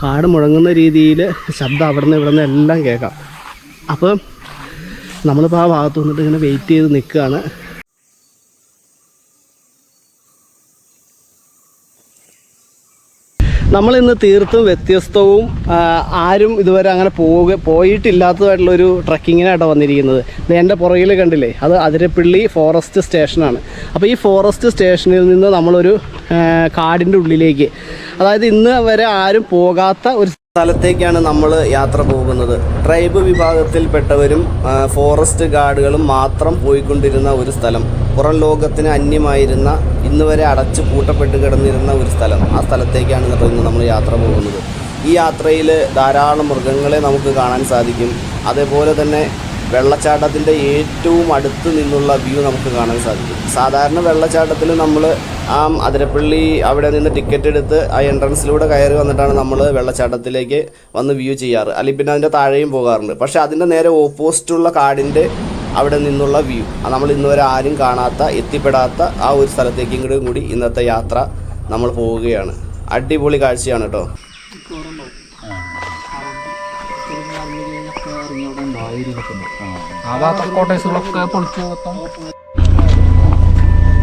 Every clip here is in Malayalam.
കാട് മുഴങ്ങുന്ന രീതിയിൽ ശബ്ദം അവിടെ നിന്ന് ഇവിടെ നിന്ന് എല്ലാം കേൾക്കാം. അപ്പോൾ നമ്മളിപ്പോൾ ആ ഭാഗത്ത് വന്നിട്ട് ഇങ്ങനെ വെയിറ്റ് ചെയ്ത് നിൽക്കുകയാണ്. നമ്മളിന്ന് തീർത്തും വ്യത്യസ്തവും ആരും ഇതുവരെ അങ്ങനെ പോയിട്ടില്ലാത്തതായിട്ടുള്ളൊരു ട്രക്കിങ്ങിനായിട്ടാണ് വന്നിരിക്കുന്നത്. എൻ്റെ പുറകിൽ കണ്ടില്ലേ, അത് അതിരപ്പള്ളി ഫോറസ്റ്റ് സ്റ്റേഷനാണ്. അപ്പോൾ ഈ ഫോറസ്റ്റ് സ്റ്റേഷനിൽ നിന്ന് നമ്മളൊരു കാടിൻ്റെ ഉള്ളിലേക്ക്, അതായത് ഇന്ന് വരെ ആരും പോകാത്ത ഒരു സ്ഥലത്തേക്കാണ് നമ്മൾ യാത്ര പോകുന്നത്. ട്രൈബ് വിഭാഗത്തിൽപ്പെട്ടവരും ഫോറസ്റ്റ് ഗാർഡുകളും മാത്രം പോയിക്കൊണ്ടിരുന്ന ഒരു സ്ഥലം, പുറം ലോകത്തിന് അന്യമായിരുന്ന, ഇന്ന് വരെ അടച്ചു പൂട്ടപ്പെട്ട് കിടന്നിരുന്ന ഒരു സ്ഥലം. ആ സ്ഥലത്തേക്കാണ് ഇന്ന് നമ്മൾ യാത്ര പോകുന്നത്. ഈ യാത്രയിൽ ധാരാളം മൃഗങ്ങളെ നമുക്ക് കാണാൻ സാധിക്കും. അതേപോലെ തന്നെ വെള്ളച്ചാട്ടത്തിൻ്റെ ഏറ്റവും അടുത്ത് നിന്നുള്ള വ്യൂ നമുക്ക് കാണാൻ സാധിക്കും. സാധാരണ വെള്ളച്ചാട്ടത്തിൽ നമ്മൾ ആ അതിരപ്പള്ളി അവിടെ നിന്ന് ടിക്കറ്റ് എടുത്ത് ആ എൻട്രൻസിലൂടെ കയറി വന്നിട്ടാണ് നമ്മൾ വെള്ളച്ചാട്ടത്തിലേക്ക് വന്ന് വ്യൂ ചെയ്യാറ്, അല്ലെങ്കിൽ പിന്നെ അതിൻ്റെ താഴെയും പോകാറുണ്ട്. പക്ഷേ അതിൻ്റെ നേരെ ഓപ്പോസിറ്റുള്ള കാടിൻ്റെ അവിടെ നിന്നുള്ള വ്യൂ, നമ്മൾ ഇന്നുവരെ ആരും കാണാത്ത, എത്തിപ്പെടാത്ത ആ ഒരു സ്ഥലത്തേക്കും കൂടി ഇന്നത്തെ യാത്ര നമ്മൾ പോവുകയാണ്. അടിപൊളി കാഴ്ചയാണ് കേട്ടോ.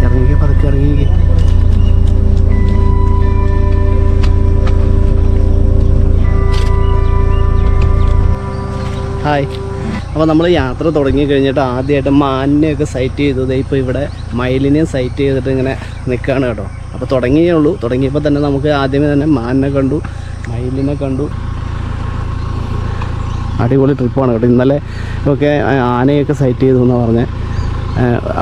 ഇറങ്ങിക്കേ, പതുക്കെ ഇറങ്ങിക്കേ. ഹായ്. അപ്പോൾ നമ്മൾ യാത്ര തുടങ്ങി കഴിഞ്ഞിട്ട് ആദ്യമായിട്ട് മാനിനെയൊക്കെ സൈറ്റ് ചെയ്തത് ഇപ്പോൾ ഇവിടെ മയിലിനെയും സൈറ്റ് ചെയ്തിട്ട് ഇങ്ങനെ നിൽക്കുകയാണ് കേട്ടോ. അപ്പോൾ തുടങ്ങിയപ്പോൾ തന്നെ നമുക്ക് ആദ്യമേ തന്നെ മാനിനെ കണ്ടു, മയിലിനെ കണ്ടു. അടിപൊളി ട്രിപ്പാണ് കേട്ടോ. ഇന്നലെ ഒക്കെ ആനയൊക്കെ സൈറ്റ് ചെയ്തു എന്ന് പറഞ്ഞ്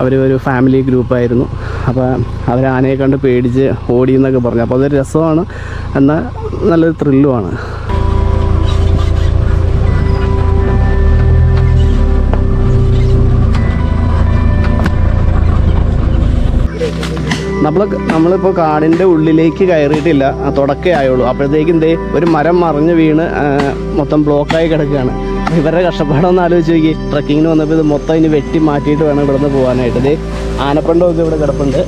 അവർ ഒരു ഫാമിലി ഗ്രൂപ്പായിരുന്നു. അപ്പോൾ അവർ ആനയെ കണ്ട് പേടിച്ച് ഓടി എന്നൊക്കെ പറഞ്ഞു. അപ്പോൾ അതൊരു രസമാണ്, എന്നാൽ നല്ലൊരു ത്രില്ലുമാണ്. നമ്മളിപ്പോൾ കാടിൻ്റെ ഉള്ളിലേക്ക് കയറിയിട്ടില്ല, തുടക്കേ ആയുള്ളൂ. അപ്പോഴത്തേക്കും ഒരു മരം മറിഞ്ഞ് വീണ് മൊത്തം ബ്ലോക്കായി കിടക്കുകയാണ്. ഇവരുടെ കഷ്ടപ്പാടൊന്ന് ആലോചിച്ച് നോക്കി. ട്രക്കിങ്ങിന് വന്നപ്പോൾ ഇത് മൊത്തം ഇനി വെട്ടി മാറ്റിയിട്ട് വേണം ഇവിടെ നിന്ന് പോകാനായിട്ട്. ആനപ്പണ്ടമൊക്കെ ഇവിടെ കിടപ്പുണ്ട്.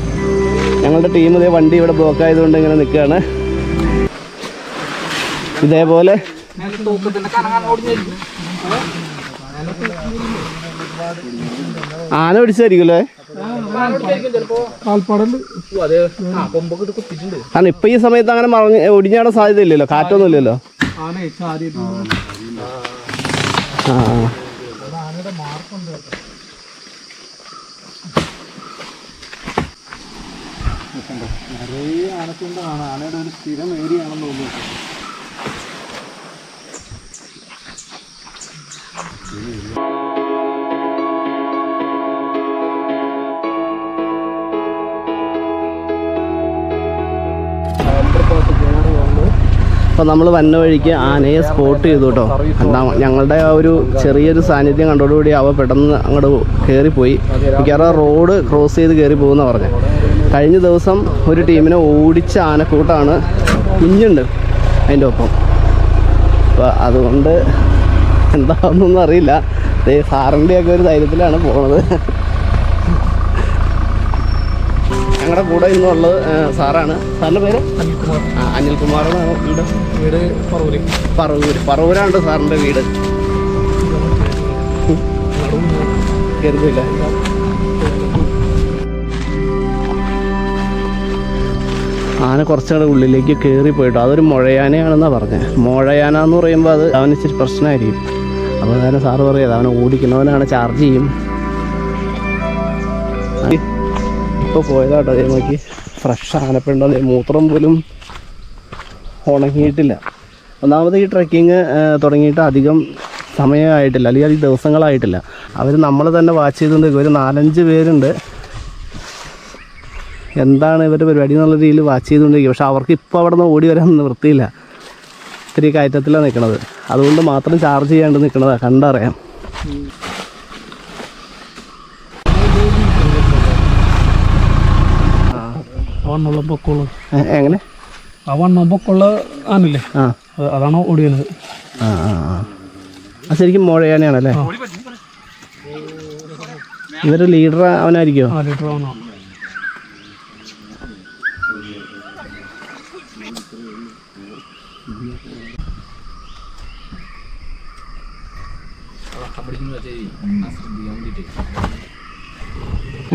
ഞങ്ങളുടെ ടീം വണ്ടി ഇവിടെ ബ്ലോക്ക് ആയതുകൊണ്ട് ഇങ്ങനെ നിൽക്കുകയാണ്. ഇതേപോലെ ആന പിടിച്ചായിരിക്കുമല്ലേ? കാരണം ഇപ്പൊ ഈ സമയത്ത് അങ്ങനെ ഒടിഞ്ഞാടാൻ സാധ്യത ഇല്ലല്ലോ, കാറ്റൊന്നും ഇല്ലല്ലോ. നിറയെ ആനക്കൊണ്ടാണ്, ആനയുടെ ഒരു സ്ഥിരം ഏരിയ ആണെന്ന് തോന്നുന്നു. അപ്പോൾ നമ്മൾ വന്ന വഴിക്ക് ആനയെ സ്പോട്ട് ചെയ്തു കേട്ടോ. ഞങ്ങളുടെ ആ ഒരു ചെറിയൊരു സാന്നിധ്യം കണ്ടോടുകൂടി അവ പെട്ടെന്ന് അങ്ങോട്ട് കയറിപ്പോയി. മിക്കവാറും റോഡ് ക്രോസ് ചെയ്ത് കയറി പോകുമെന്ന് പറഞ്ഞു. കഴിഞ്ഞ ദിവസം ഒരു ടീമിനെ ഓടിച്ച ആനക്കൂട്ടാണ്, കുഞ്ഞുണ്ട് അതിൻ്റെ ഒപ്പം. അപ്പോൾ അതുകൊണ്ട് എന്താണെന്നൊന്നും അറിയില്ല. സാറിൻ്റെയൊക്കെ ഒരു ധൈര്യത്തിലാണ് പോണത്. ഞങ്ങളുടെ കൂടെ ഇന്നുള്ളത് സാറാണ്. സാറിൻ്റെ പേര് അനിൽകുമാറാണ്. വീട് പറവൂരാണ് സാറിൻ്റെ വീട്. കരുതില്ല. ആന കുറച്ചുകൂടെ ഉള്ളിലേക്ക് കയറിപ്പോയിട്ടോ. അതൊരു മുഴയാനയാണെന്നാണ് പറഞ്ഞത്. മുഴയാന എന്ന് പറയുമ്പോൾ അത് അവന് ഇച്ചിരി പ്രശ്നമായിരിക്കും. അപ്പോൾ അങ്ങനെ സാറ് പറയാം, അവനെ ഓടിക്കുന്നവനാണ്, ചാർജ് ചെയ്യും. ഇപ്പോൾ പോയതാട്ടോ. അതേ നോക്കി ഫ്രഷ് ആനപ്പുണ്ടോ, മൂത്രം പോലും ഉണങ്ങിയിട്ടില്ല. ഒന്നാമത് ഈ ട്രക്കിങ് തുടങ്ങിയിട്ട് അധികം സമയമായിട്ടില്ല, അല്ലെങ്കിൽ അധികം ദിവസങ്ങളായിട്ടില്ല. അവർ നമ്മൾ തന്നെ വാച്ച് ചെയ്തുകൊണ്ട് ഒരു 4-5 പേരുണ്ട്. എന്താണ് ഇവരുടെ പരിപാടി എന്നുള്ള രീതിയിൽ വാച്ച് ചെയ്തുകൊണ്ടിരിക്കും. പക്ഷെ അവർക്ക് ഇപ്പോൾ അവിടെ നിന്ന് ഓടി വരാൻ നിവൃത്തിയില്ല. ഇത്തിരി കയറ്റത്തിലാണ് നിൽക്കുന്നത്. അതുകൊണ്ട് മാത്രം ചാർജ് ചെയ്യാണ്ട് നിൽക്കണതാണ്, കണ്ടറിയാം. എങ്ങനെ ആ വണ്ണം പൊക്കമുള്ള ആനല്ലേ, അതാണ് ഓടിയത്. ശരിക്കും മുഴയാനയാണല്ലേ? ഇവര് ലീഡർ അവനായിരിക്കോ? ലീഡർ അവനോ?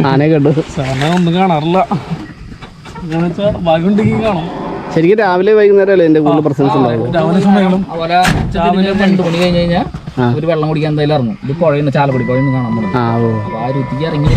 ആനയെ കണ്ടു. സാധനം ഒന്നും കാണാറില്ല. എന്താണെന്ന് വെച്ചാൽ ഭാഗ്യമുണ്ടെങ്കിൽ കാണും. ശരിക്കും രാവിലെ വൈകുന്നേരം അല്ലേ എൻ്റെ കൂടുതൽ പ്രസൻസ് ഉണ്ടാവും? രാവിലെ സമയങ്ങളും അതുപോലെ 2 മണി കഴിഞ്ഞ് കഴിഞ്ഞാൽ ഒരു വെള്ളം കുടിക്കാൻ എന്തായാലും ഇറങ്ങും. ഇത് പുഴയുണ്ട്, ചാലക്കുടി പുഴയൊന്നും കാണാൻ പറ്റും. അപ്പോൾ ആ രുത്തിക്ക് ഇറങ്ങി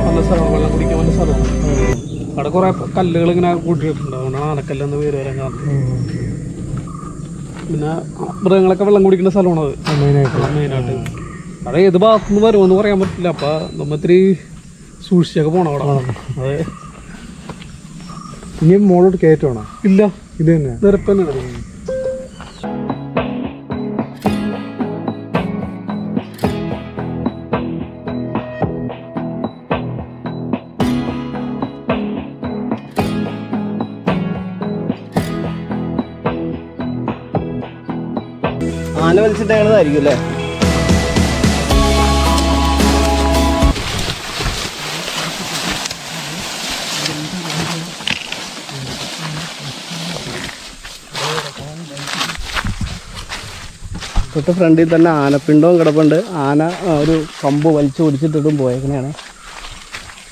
നല്ല സ്ഥലമാണ്, വെള്ളം കുടിക്കാൻ നല്ല സ്ഥലമാണ്. അവിടെ കുറെ കല്ലുകൾ ഇങ്ങനെ കൂട്ടിയിട്ടുണ്ട്, അതുകൊണ്ടാണ് ആനക്കല്ലെന്ന് പേര് വരാൻ കാരണം. പിന്നെ മൃഗങ്ങളൊക്കെ വെള്ളം കുടിക്കുന്ന സ്ഥലമാണ് അത് മെയിനായിട്ട്. അത് ഏത് ഭാഗത്തുനിന്ന് വരുമെന്ന് പറയാൻ പറ്റില്ല. അപ്പൊ നമ്മ ഇത്തിരി സൂക്ഷിച്ചൊക്കെ പോണം അവിടെ. അതെ, ഇനി മോളോട്ട് കയറ്റമാണോ? ഇല്ല, ഇത് തന്നെ നിരപ്പ് തന്നെയാണ്. ആന വലിച്ചിട്ടേണതായിരിക്കും അല്ലേ? തൊട്ട് ഫ്രണ്ടിൽ തന്നെ ആനപ്പിണ്ടവും കിടപ്പുണ്ട്. ആന ഒരു കമ്പ് വലിച്ചു ഓടിച്ചിട്ടിട്ടും പോയേക്കണെയാണ്.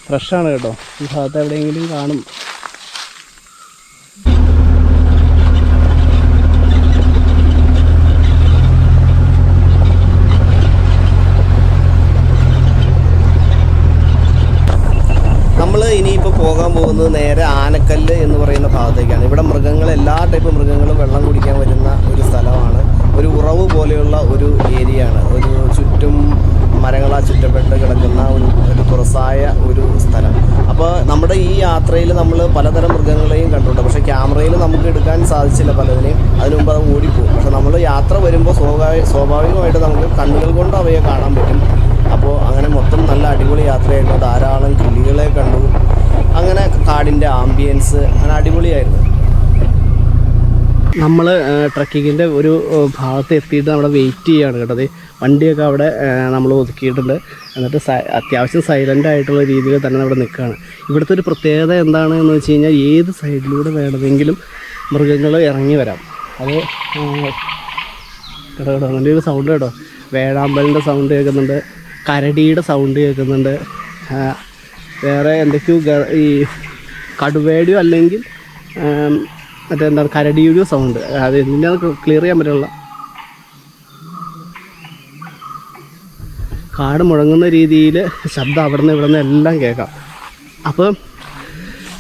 ഫ്രഷാണ് കേട്ടോ. ഈ ഭാഗത്ത് എവിടെയെങ്കിലും കാണും. നമ്മൾ ഇനിയിപ്പോൾ പോകാൻ പോകുന്നത് നേരെ ആനക്കല്ല് എന്ന് പറയുന്ന ഭാഗത്തേക്കാണ്. ഇവിടെ മൃഗങ്ങൾ, എല്ലാ ടൈപ്പ് മൃഗങ്ങളും വെള്ളം കുടിക്കാൻ വരുന്ന ഒരു സ്ഥലമാണ്. ഒരു ഉറവ് പോലെയുള്ള ഒരു ഏരിയയാണ്. ഒരു ചുറ്റും മരങ്ങളാൽ ചുറ്റപ്പെട്ട് കിടക്കുന്ന ഒരു തുറസായ ഒരു സ്ഥലം. അപ്പോൾ നമ്മുടെ ഈ യാത്രയിൽ നമ്മൾ പലതരം മൃഗങ്ങളെയും കണ്ടിട്ടുണ്ട്. പക്ഷേ ക്യാമറയിൽ നമുക്ക് എടുക്കാൻ സാധിച്ചില്ല പലതിനെയും. അതിനു മുമ്പ് അത് ഓടിപ്പോകും. പക്ഷെ നമ്മൾ യാത്ര വരുമ്പോൾ സ്വാഭാവികമായിട്ട് നമുക്ക് കണ്ണുകൾ കൊണ്ട് അവയെ കാണാൻ പറ്റും. അപ്പോൾ അങ്ങനെ മൊത്തം നല്ല അടിപൊളി യാത്രയായിരുന്നു. ധാരാളം കിളികളെ കണ്ടു. അങ്ങനെ കാടിൻ്റെ ആംബിയൻസ് അങ്ങനെ അടിപൊളിയായിരുന്നു. നമ്മൾ ട്രക്കിങ്ങിൻ്റെ ഒരു ഭാഗത്ത് എത്തിയിട്ട് അവിടെ വെയിറ്റ് ചെയ്യുകയാണ് കേട്ടോ. അത് വണ്ടിയൊക്കെ അവിടെ നമ്മൾ ഒതുക്കിയിട്ടുണ്ട്. എന്നിട്ട് അത്യാവശ്യം സൈലൻ്റ് ആയിട്ടുള്ള രീതിയിൽ തന്നെ അവിടെ നിൽക്കുകയാണ്. ഇവിടുത്തെ ഒരു പ്രത്യേകത എന്താണെന്ന് വെച്ച് കഴിഞ്ഞാൽ ഏത് സൈഡിലൂടെ വേണമെങ്കിലും മൃഗങ്ങൾ ഇറങ്ങി വരാം. അത് കേട്ടോ കേട്ടോ അങ്ങനെ ഒരു സൗണ്ട് കേട്ടോ. വേഴാമ്പലിൻ്റെ സൗണ്ട് കേൾക്കുന്നുണ്ട്, കരടിയുടെ സൗണ്ട് കേൾക്കുന്നുണ്ട്, വേറെ എന്തൊക്കെയോ ഈ കടുവയുടെയോ അല്ലെങ്കിൽ മറ്റെന്താണ് കരടിയുടെ സൗണ്ട്. അത് എന്തിനാണ് ക്ലിയർ ചെയ്യാൻ പറ്റുള്ള. കാട് മുഴങ്ങുന്ന രീതിയിൽ ശബ്ദം അവിടെ നിന്ന് ഇവിടെ നിന്ന് എല്ലാം കേൾക്കാം. അപ്പോൾ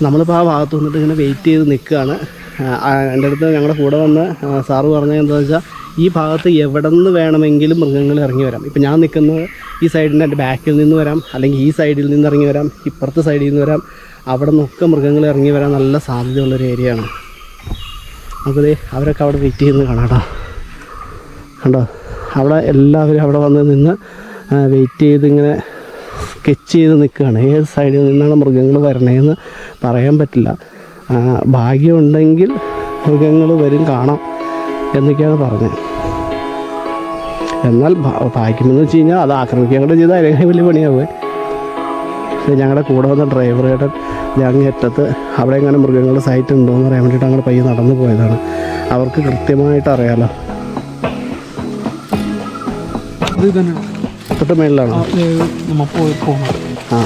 നമ്മളിപ്പോൾ ആ ഭാഗത്ത് വന്നിട്ട് ഇങ്ങനെ വെയിറ്റ് ചെയ്ത് നിൽക്കുകയാണ്. എൻ്റെ അടുത്ത് ഞങ്ങളുടെ കൂടെ വന്ന് സാറ് പറഞ്ഞത് എന്താണെന്ന് വെച്ചാൽ ഈ ഭാഗത്ത് എവിടെ നിന്ന് വേണമെങ്കിലും മൃഗങ്ങൾ ഇറങ്ങി വരാം. ഇപ്പം ഞാൻ നിൽക്കുന്നത് ഈ സൈഡിൻ്റെ എൻ്റെ ബാക്കിൽ നിന്ന് വരാം, അല്ലെങ്കിൽ ഈ സൈഡിൽ നിന്ന് ഇറങ്ങി വരാം, ഇപ്പുറത്തെ സൈഡിൽ നിന്ന് വരാം. അവിടെ നിന്നൊക്കെ മൃഗങ്ങൾ ഇറങ്ങി വരാൻ നല്ല സാധ്യതയുള്ളൊരു ഏരിയയാണ്. നമുക്കത് അവരൊക്കെ അവിടെ വെയിറ്റ് ചെയ്യുന്നത് കാണാം കേട്ടോ. കണ്ടോ, അവിടെ എല്ലാവരും അവിടെ വന്ന് നിന്ന് വെയിറ്റ് ചെയ്ത് ഇങ്ങനെ സ്കെച്ച് ചെയ്ത് നിൽക്കുകയാണ്. ഏത് സൈഡിൽ നിന്നാണ് മൃഗങ്ങൾ വരണേന്ന് പറയാൻ പറ്റില്ല. ഭാഗ്യമുണ്ടെങ്കിൽ മൃഗങ്ങൾ വരും, കാണാം എന്നൊക്കെയാണ് പറഞ്ഞത്. എന്നാൽ ഭാഗ്യമെന്ന് വെച്ച് കഴിഞ്ഞാൽ അത് ആക്രമിക്കാൻ കൂടെ ചെയ്താൽ അതിനേക്കാൾ വലിയ പണിയാവുക. ഞങ്ങളുടെ കൂടെ വന്ന ഡ്രൈവർ ചേട്ടൻ ഞങ്ങൾ അറ്റത്ത് അവിടെ എങ്ങനെ മൃഗങ്ങളുടെ സൈറ്റ് ഉണ്ടോ എന്ന് പറയാൻ വേണ്ടിയിട്ട് അങ്ങനെ പയ്യെ നടന്നു പോയതാണ്. അവർക്ക് കൃത്യമായിട്ട് അറിയാലോ. തൊട്ട് മേളിലാണ് ആ.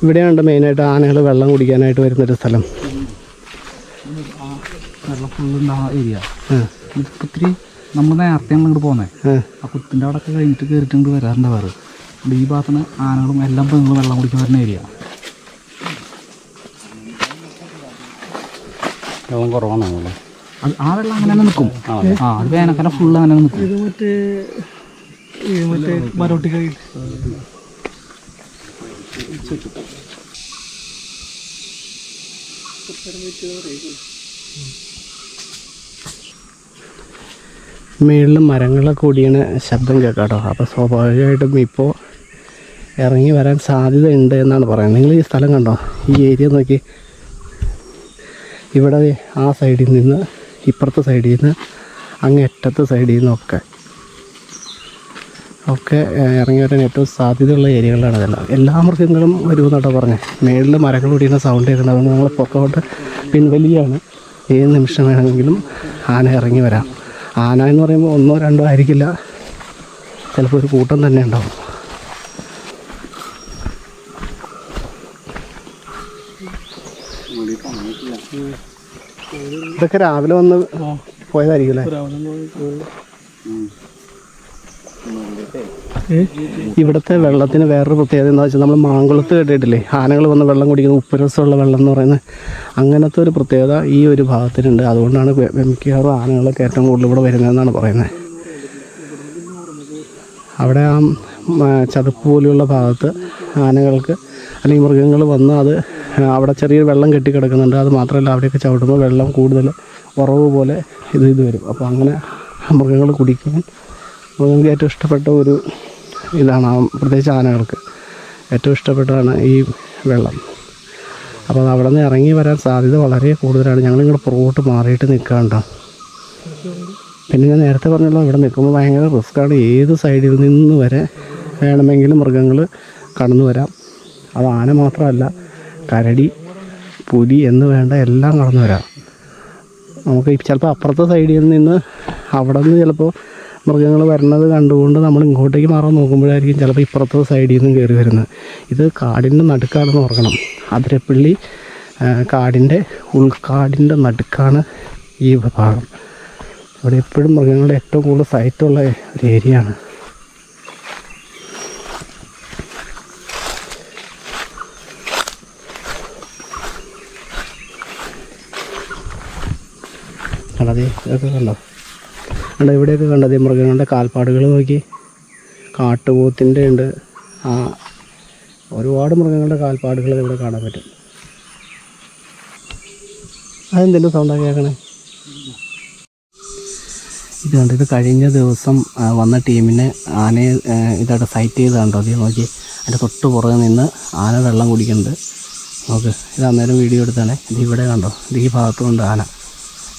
ഇവിടെയുണ്ട് മെയിനായിട്ട് ആനകൾ വെള്ളം കുടിക്കാനായിട്ട് വരുന്നൊരു സ്ഥലം. വെള്ളം ഫുള്ളുണ്ടാ ഏരിയ ഇത്തിരി നമ്മൾ നേരത്തെ ഇങ്ങോട്ട് പോകുന്നത് ആ കുത്തിൻ്റെ അവിടെ ഒക്കെ കഴിഞ്ഞിട്ട് കയറിയിട്ട് ഇങ്ങോട്ട് വരാറുണ്ട് വേറെ. ഈ ഭാഗത്തുനിന്ന് ആനകളും എല്ലാം പെണ്ണുങ്ങളും വെള്ളം കുടിക്കാൻ വരുന്ന ഏരിയ. വെള്ളം കുറവാണല്ലോ. അത് ആ വെള്ളം അങ്ങനെ തന്നെ നിൽക്കും. അത് വേനൽക്കാലം ഫുള്ള് അങ്ങനെ നിൽക്കും. ഇത് മറ്റേ മരോട്ടി കൈ മേളിൽ മരങ്ങളൊക്കെ കൂടിയാണ് ശബ്ദം കേൾക്കാം കേട്ടോ. അപ്പോൾ സ്വാഭാവികമായിട്ടും ഇപ്പോൾ ഇറങ്ങി വരാൻ സാധ്യത ഉണ്ട് എന്നാണ് പറയുന്നത്. നിങ്ങൾ ഈ സ്ഥലം കണ്ടോ, ഈ ഏരിയ നോക്കി. ഇവിടെ ആ സൈഡിൽ നിന്ന് ഇപ്പുറത്തെ സൈഡിൽ നിന്ന് അങ്ങേറ്റത്തെ സൈഡിൽ നിന്നൊക്കെ ഇറങ്ങി വരാൻ ഏറ്റവും സാധ്യതയുള്ള ഏരിയകളാണ് ഇതെല്ലാം. എല്ലാ മൃഗങ്ങളും വരുമെന്നാട്ടോ പറഞ്ഞത്. മേളിൽ മരങ്ങൾ കൂടിയുന്ന സൗണ്ട് കേൾക്കുന്നത്. അതുകൊണ്ട് ഞങ്ങൾ പൊക്കോട്ട് പിൻവലിയാണ്. ഏത് നിമിഷം വേണമെങ്കിലും ആന ഇറങ്ങി വരാം. ആന എന്ന് പറയുമ്പോൾ 1 or 2 ആയിരിക്കില്ല, ചിലപ്പോൾ ഒരു കൂട്ടം തന്നെ ഉണ്ടാവും. ഇതൊക്കെ രാവിലെ വന്ന് പോയതായിരിക്കും അല്ലേ? ഇവിടുത്തെ വെള്ളത്തിന് വേറൊരു പ്രത്യേകത എന്താ വെച്ചാൽ, നമ്മൾ മാങ്കുളത്ത് കേട്ടിട്ടില്ലേ ആനകൾ വന്ന് വെള്ളം കുടിക്കുന്ന ഉപ്പുരസമുള്ള വെള്ളം എന്ന് പറയുന്നത്, അങ്ങനത്തെ ഒരു പ്രത്യേകത ഈ ഒരു ഭാഗത്തിനുണ്ട്. അതുകൊണ്ടാണ് മിക്കവാറും ആനകളൊക്കെ ഏറ്റവും കൂടുതൽ ഇവിടെ വരുന്നതെന്നാണ് പറയുന്നത്. അവിടെ ആ ചതുപ്പ് പോലെയുള്ള ഭാഗത്ത് ആനകൾക്ക് അല്ലെങ്കിൽ മൃഗങ്ങൾ വന്ന് അത് അവിടെ ചെറിയൊരു വെള്ളം കെട്ടിക്കിടക്കുന്നുണ്ട്. അത് മാത്രമല്ല അവിടെയൊക്കെ ചവിട്ടുമ്പോൾ വെള്ളം കൂടുതൽ ഉറവ് പോലെ ഇത് വരും. അപ്പോൾ അങ്ങനെ മൃഗങ്ങൾ കുടിക്കാൻ മൃഗങ്ങൾക്ക് ഏറ്റവും ഇഷ്ടപ്പെട്ട ഒരു ഇതാണ്. പ്രത്യേകിച്ച് ആനകൾക്ക് ഏറ്റവും ഇഷ്ടപ്പെട്ടതാണ് ഈ വെള്ളം. അപ്പോൾ അത് അവിടെ നിന്ന് ഇറങ്ങി വരാൻ സാധ്യത വളരെ കൂടുതലാണ്. ഞങ്ങളിങ്ങോട്ട് പുറകോട്ട് മാറിയിട്ട് നിൽക്കാണ്ടോ. പിന്നെ ഞാൻ നേരത്തെ പറഞ്ഞല്ലോ, ഇവിടെ നിൽക്കുമ്പോൾ ഭയങ്കര റിസ്ക്കാണ്. ഏത് സൈഡിൽ നിന്ന് വരെ വേണമെങ്കിലും മൃഗങ്ങൾ കടന്നു വരാം. അത് ആന മാത്രമല്ല, കരടി, പുലി എന്ന് വേണ്ട എല്ലാം കടന്നു വരാം. നമുക്ക് ചിലപ്പോൾ അപ്പുറത്തെ സൈഡിൽ നിന്ന് അവിടെ നിന്ന് ചിലപ്പോൾ മൃഗങ്ങൾ വരുന്നത് കണ്ടുകൊണ്ട് നമ്മൾ ഇങ്ങോട്ടേക്ക് മാറാൻ നോക്കുമ്പോഴായിരിക്കും ചിലപ്പോൾ ഇപ്പുറത്തെ സൈഡിൽ നിന്നും കയറി വരുന്നത്. ഇത് കാടിൻ്റെ നടുക്കാണെന്ന് ഓർക്കണം. അതിരപ്പള്ളി കാടിൻ്റെ ഉൾക്കാടിൻ്റെ നടുക്കാണ് ഈ ഭാഗം. ഇവിടെ എപ്പോഴും മൃഗങ്ങളുടെ ഏറ്റവും കൂടുതൽ സൈറ്റുള്ള ഒരു ഏരിയ ആണ്. കണ്ടതേ ഇതൊക്കെ കണ്ടോ, കണ്ടോ ഇവിടെയൊക്കെ കണ്ടതേ മൃഗങ്ങളുടെ കാൽപ്പാടുകൾ നോക്കി. കാട്ടുപോത്തിൻ്റെ ഉണ്ട്, ഒരുപാട് മൃഗങ്ങളുടെ കാൽപ്പാടുകൾ ഇവിടെ കാണാൻ പറ്റും. അതെന്തെങ്കിലും സൗണ്ടാണ് കേൾക്കണേ? ഇത് കണ്ടോ, ഇത് കഴിഞ്ഞ ദിവസം വന്ന ടീമിനെ ആനയെ ഇതായിട്ട് സൈറ്റ് ചെയ്ത് കണ്ടോ. അത് നോക്കി, അതിൻ്റെ തൊട്ട് പുറകെ നിന്ന് ആന വെള്ളം കുടിക്കുന്നുണ്ട്. നോക്ക്, ഇത് അന്നേരം വീഡിയോ എടുത്താണ്. ഇത് ഇവിടെ കണ്ടോ, ഇത് ഈ ഭാഗത്തുകൊണ്ട് ആന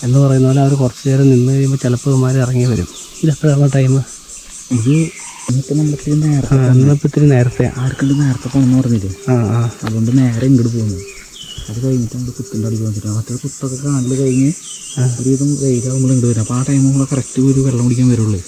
എന്ന് പറയുന്ന പോലെ അവർ കുറച്ച് നേരം നിന്ന് കഴിയുമ്പോൾ ചിലപ്പോൾ ഇവന്മാർ ഇറങ്ങി വരും. ഇതെപ്പോഴാണ് ടൈം? ഇത് ഇന്നിപ്പോൾ ഇത്തിരി നേരത്തെ. ആർക്കുണ്ട് നേരത്തെ പോകണമെന്ന് പറഞ്ഞില്ലേ? അതുകൊണ്ട് നേരെ ഇങ്ങോട്ട് പോകുന്നു. അത് കഴിഞ്ഞിട്ട് നമ്മൾ കുത്തിൻ്റെ അടിക്ക് വന്നിട്ട് മറ്റേ കുത്തൊക്കെ കാണൽ കഴിഞ്ഞ് ഒരുവിധം വെയിലാകുമ്പോൾ ഇങ്ങോട്ട് വരും. അപ്പോൾ ആ ടൈം നമ്മൾ കറക്റ്റ് ഒരു വെള്ളം കുടിക്കാൻ വരുള്ളൂ.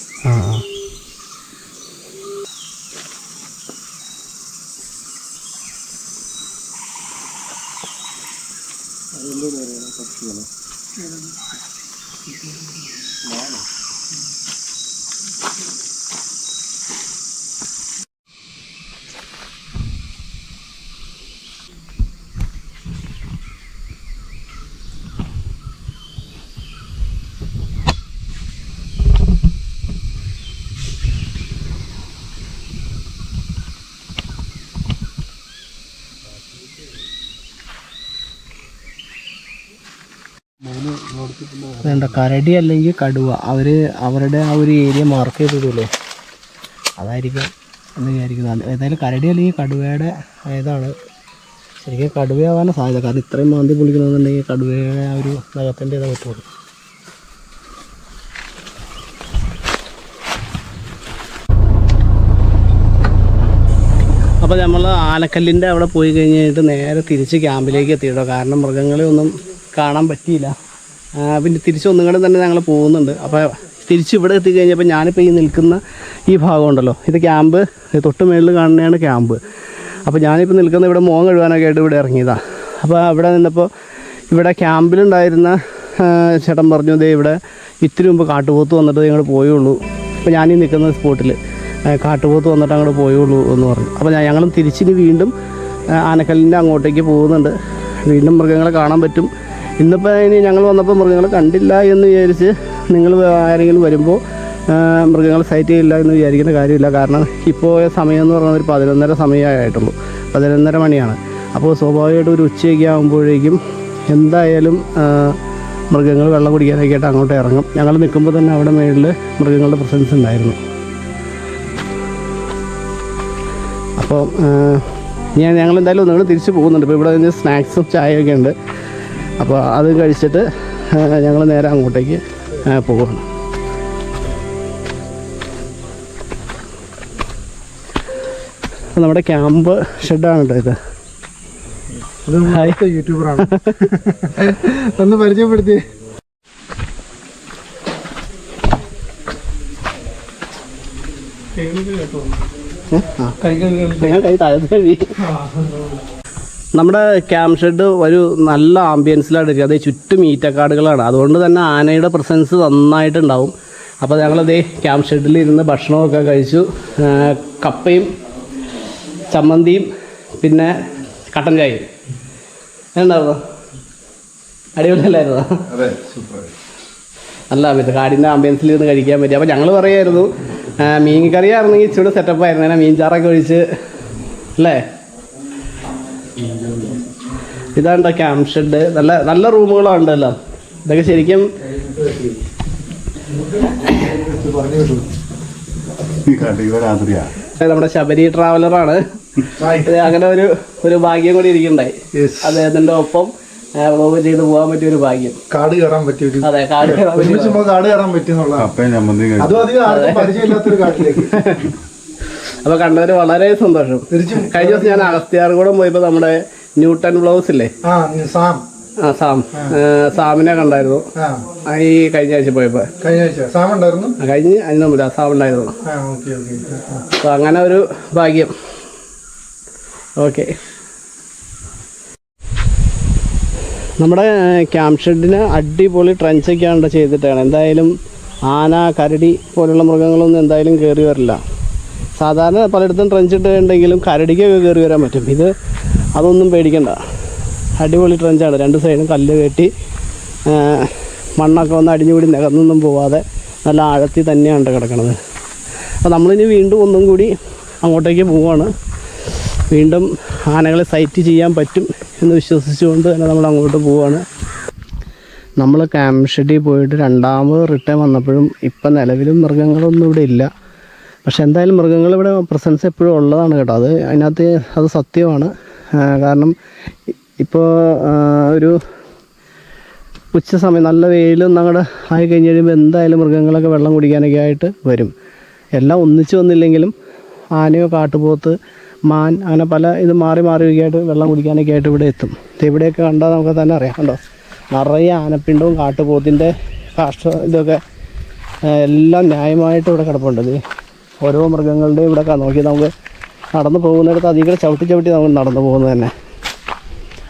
വേണ്ട കരടി അല്ലെങ്കിൽ കടുവ, അവരുടെ ആ ഒരു ഏരിയ മാർക്ക് ചെയ്തിടുമല്ലോ, അതായിരിക്കും എന്ന് വിചാരിക്കുന്നത്. ഏതായാലും കരടി അല്ലെങ്കിൽ കടുവയുടെ ഏതാണ് ശരിക്കും കടുവയാവാനും സാധ്യത. കാരണം ഇത്രയും മാന്തി പൊളിക്കണമെന്നുണ്ടെങ്കിൽ കടുവയുടെ ആ ഒരു നഖത്തിൻ്റെ ഇതാ പറ്റുള്ളൂ. അപ്പോൾ നമ്മൾ ആനക്കല്ലിൻ്റെ അവിടെ പോയി കഴിഞ്ഞിട്ട് നേരെ തിരിച്ച് ക്യാമ്പിലേക്ക് എത്തിയിട്ടോ. കാരണം മൃഗങ്ങളെ ഒന്നും കാണാൻ പറ്റിയില്ല. പിന്നെ തിരിച്ചൊന്നും കൂടെ തന്നെ ഞങ്ങൾ പോകുന്നുണ്ട്. അപ്പോൾ തിരിച്ച് ഇവിടെ എത്തിക്കഴിഞ്ഞപ്പോൾ ഞാനിപ്പോൾ ഈ നിൽക്കുന്ന ഈ ഭാഗം ഉണ്ടല്ലോ, ഇത് ക്യാമ്പ്, തൊട്ട് മേളിൽ കാണുന്നതാണ് ക്യാമ്പ്. അപ്പോൾ ഞാനിപ്പോൾ നിൽക്കുന്ന ഇവിടെ മോൻ കഴുകാനൊക്കെ ആയിട്ട് ഇവിടെ ഇറങ്ങിയതാണ്. അപ്പോൾ അവിടെ നിന്നപ്പോൾ ഇവിടെ ക്യാമ്പിലുണ്ടായിരുന്ന ചേട്ടൻ പറഞ്ഞു, ദേ ഇവിടെ ഇത്തിരി മുമ്പ് കാട്ടുപോത്ത് വന്നിട്ട് ഞങ്ങൾ പോയുള്ളൂ. അപ്പോൾ ഞാനീ നിൽക്കുന്ന സ്പോട്ടിൽ കാട്ടുപോത്ത് വന്നിട്ട് അങ്ങോട്ട് പോയുള്ളൂ എന്ന് പറഞ്ഞു. അപ്പോൾ ഞങ്ങളും തിരിച്ചിനി വീണ്ടും ആനക്കല്ലിൻ്റെ അങ്ങോട്ടേക്ക് പോകുന്നുണ്ട്. വീണ്ടും മൃഗങ്ങളെ കാണാൻ പറ്റും. ഇന്നിപ്പോൾ ഇനി ഞങ്ങൾ വന്നപ്പോൾ മൃഗങ്ങളെ കണ്ടില്ല എന്ന് വിചാരിച്ച് നിങ്ങൾ ആരെങ്കിലും വരുമ്പോൾ മൃഗങ്ങൾ സൈറ്റ് ചെയ്യില്ല എന്ന് വിചാരിക്കേണ്ട കാര്യമില്ല. കാരണം ഇപ്പോൾ സമയം എന്ന് പറഞ്ഞാൽ ഒരു 11:30 സമയമായിട്ടുള്ളൂ, 11:30 മണിയാണ്. അപ്പോൾ സ്വാഭാവികമായിട്ടും ഒരു ഉച്ചയൊക്കെ ആകുമ്പോഴേക്കും എന്തായാലും മൃഗങ്ങൾ വെള്ളം കുടിക്കാനൊക്കെ ആയിട്ട് അങ്ങോട്ട് ഇറങ്ങും. ഞങ്ങൾ നിൽക്കുമ്പോൾ തന്നെ അവിടെ മേളിൽ മൃഗങ്ങളുടെ പ്രസൻസ് ഉണ്ടായിരുന്നു. അപ്പോൾ ഞങ്ങൾ എന്തായാലും ഒന്നുകൂടെ തിരിച്ച് പോകുന്നുണ്ട്. ഇപ്പോൾ ഇവിടെ നിന്ന് സ്നാക്സും ചായയൊക്കെ ഉണ്ട്. അപ്പോൾ അത് കഴിച്ചിട്ട് ഞങ്ങൾ നേരെ അങ്ങോട്ടേക്ക് പോകുന്നു. നമ്മുടെ ക്യാമ്പ് ഷെഡാണ് കേട്ടോ ഇത്. യൂട്യൂബറാണ് ഒന്ന് പരിചയപ്പെടുത്തി. നമ്മുടെ ക്യാമ്പ് ഷെഡ് ഒരു നല്ല ആംബിയൻസിലാണ് ഇരിക്കുക. അത് ചുറ്റും ഈറ്റക്കാടുകളാണ്, അതുകൊണ്ട് തന്നെ ആനയുടെ പ്രസൻസ് നന്നായിട്ടുണ്ടാവും. അപ്പോൾ ഞങ്ങളതേ ക്യാമ്പ് ഷെഡിൽ ഇരുന്ന് ഭക്ഷണമൊക്കെ കഴിച്ചു. കപ്പയും ചമ്മന്തിയും പിന്നെ കട്ടൻ ചായയും ഉണ്ടായിരുന്നോ? അടിപൊളിയല്ലായിരുന്നോ? നല്ല ആംബിയൻസ്, കാടിൻ്റെ ആംബിയൻസിൽ ഇരുന്ന് കഴിക്കാൻ പറ്റി. അപ്പോൾ ഞങ്ങൾ പറയായിരുന്നു മീൻ കറിയായിരുന്നെങ്കിൽ ഇച്ചിരി സെറ്റപ്പ് ആയിരുന്നു, അങ്ങനെ മീൻ ചാറൊക്കെ ഒഴിച്ച് അല്ലേ. ഇതാണ് ക്യാമ്പ് ഷെഡ്. നല്ല നല്ല റൂമുകളുണ്ടല്ലോ. ഇതൊക്കെ ശരിക്കും നമ്മുടെ ശബരി ട്രാവലറാണ്. അങ്ങനെ ഒരു ഭാഗ്യം കൂടി ഇരിക്കണ്ടായി. അദ്ദേഹത്തിൻ്റെ ഒപ്പം വ്ലോഗ് ചെയ്ത് പോകാൻ പറ്റിയ ഒരു ഭാഗ്യം. കാട് കയറാൻ പറ്റിയ, അതെ, കാട് കയറാൻ പറ്റിയെന്നുള്ള. അപ്പൊ കണ്ടതിന് വളരെ സന്തോഷം. കഴിഞ്ഞ ദിവസം ഞാൻ അഗസ്ത്യാർകൂടം പോയപ്പോ നമ്മുടെ ന്യൂട്ടൺ ബ്ലൗസ് ഇല്ലേ, സാമിനെ കണ്ടായിരുന്നു. ഈ കഴിഞ്ഞ ആഴ്ച പോയപ്പോ കഴിഞ്ഞ് അതിന് മുമ്പ് സാം ഉണ്ടായിരുന്നു. അപ്പൊ അങ്ങനെ ഒരു ഭാഗ്യം. ഓക്കെ, നമ്മുടെ ക്യാമ്പ് ഷെഡിന് അടിപൊളി ട്രെഞ്ചൊക്കെയാണ് ചെയ്തിട്ടാണ്. എന്തായാലും ആന, കരടി പോലുള്ള മൃഗങ്ങളൊന്നും എന്തായാലും കയറി വരില്ല. സാധാരണ പലയിടത്തും ട്രെഞ്ചിട്ടുണ്ടെങ്കിലും കരടിക്കൊക്കെ കയറി വരാൻ പറ്റും. ഇത് അതൊന്നും പേടിക്കണ്ട, അടിപൊളി ട്രെഞ്ചാണ്. രണ്ട് സൈഡും കല്ല് കെട്ടി മണ്ണൊക്കെ ഒന്ന് അടിഞ്ഞുകൂടി നികന്നൊന്നും പോവാതെ നല്ല ആഴത്തിൽ തന്നെയാണ് കിടക്കുന്നത്. അപ്പോൾ നമ്മളിനി വീണ്ടും ഒന്നും കൂടി അങ്ങോട്ടേക്ക് പോവുകയാണ്. വീണ്ടും ആനകളെ സൈറ്റ് ചെയ്യാൻ പറ്റും എന്ന് വിശ്വസിച്ചുകൊണ്ട് തന്നെ നമ്മൾ അങ്ങോട്ട് പോവുകയാണ്. നമ്മൾ ക്യാമ്പ് ഷെഡിൽ പോയിട്ട് രണ്ടാമത് റിട്ടേൺ വന്നപ്പോഴും ഇപ്പം നിലവിലും മൃഗങ്ങളൊന്നും ഇവിടെ ഇല്ല. പക്ഷെ എന്തായാലും മൃഗങ്ങളിവിടെ പ്രസൻസ് എപ്പോഴും ഉള്ളതാണ് കേട്ടോ. അതിനകത്ത് അത് സത്യമാണ്. കാരണം ഇപ്പോൾ ഒരു ഉച്ച സമയം നല്ല വെയിലൊന്നും അങ്ങോട്ട് ആയി കഴിഞ്ഞ് കഴിയുമ്പോൾ എന്തായാലും മൃഗങ്ങളൊക്കെ വെള്ളം കുടിക്കാനൊക്കെ ആയിട്ട് വരും. എല്ലാം ഒന്നിച്ച് വന്നില്ലെങ്കിലും ആനയോ കാട്ടുപോത്ത്, മാൻ, അങ്ങനെ പല ഇത് മാറി മാറിയൊക്കെ ആയിട്ട് വെള്ളം കുടിക്കാനൊക്കെ ആയിട്ട് ഇവിടെ എത്തും. ഇവിടെയൊക്കെ കണ്ടാൽ നമുക്ക് തന്നെ അറിയാം. കണ്ടോ, നിറയെ ആനപ്പിണ്ടവും കാട്ടുപോത്തിൻ്റെ ഇതൊക്കെ എല്ലാം ന്യായമായിട്ട് ഇവിടെ കിടപ്പുണ്ട്. ഓരോ മൃഗങ്ങളുടെയും ഇവിടെ നോക്കി നമുക്ക് നടന്നു പോകുന്നിടത്ത് അധികം ചവിട്ടി നമുക്ക് നടന്നു പോകുന്നത് തന്നെ.